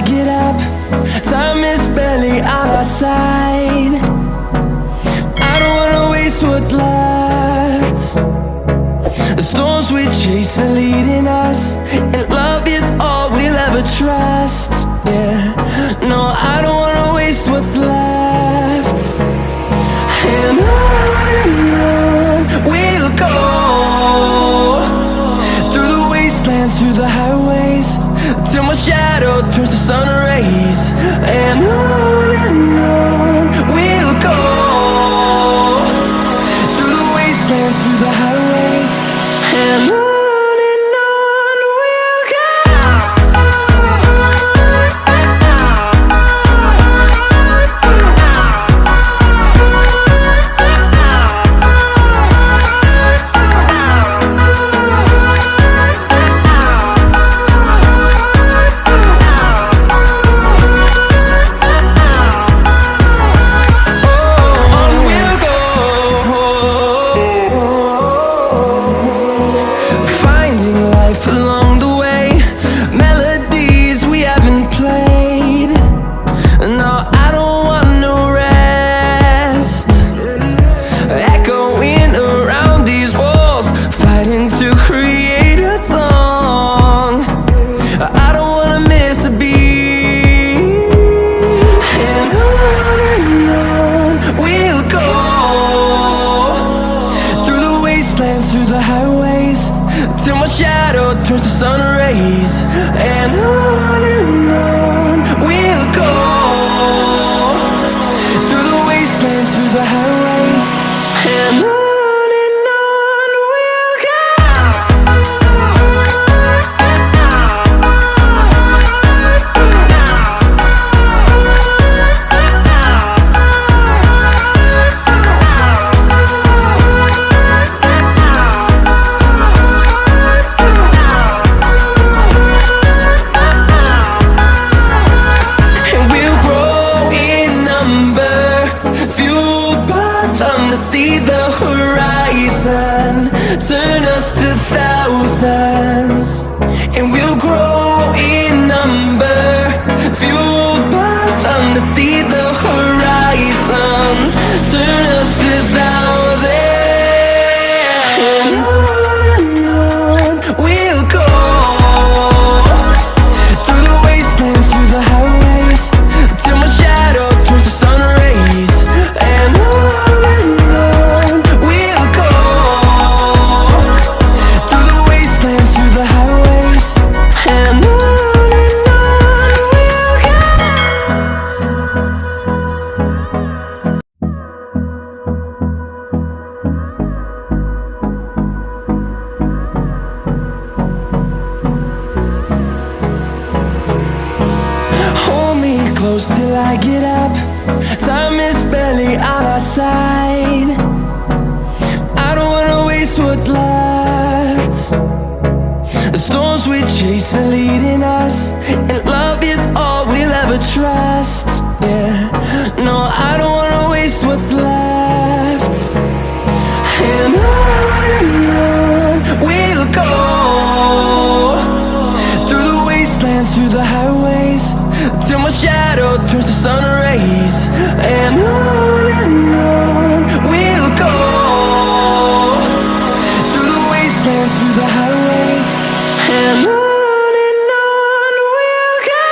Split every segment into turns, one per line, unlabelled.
get up. Time is barely on our side. I don't wanna waste what's left. The storms we chase are leading us, and love is all we'll ever trust. Yeah, no, I don't wanna waste what's left. And on we'll go, through the wastelands, through the highways, till my shadow turns to sun rays. And on we'll go, through the wastelands, through the highways, and on we'll go. Through the highways, till my shadow turns to sun rays. And on we'll go, through the wastelands, through the highways, and on we'll go. See the horizon, turn us to thousands, and we'll grow in number, fueled by them. To see the horizon, turn us to thousands, and on we'll go, through the wastelands, through the highways, till my shadow turns to sun rays. And close till I get up. Time is barely on our side. I don't wanna waste what's left. The storms we chase are leading us, and love is all we'll ever trust. Yeah, no, I don't wanna waste what's left. And on we'll go, through the wastelands, through the highways, till my shadow turns to sun rays. And on we'll go, through the wastelands, through the highways, and on we'll go.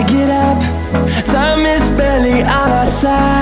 I get up, time is barely on our side.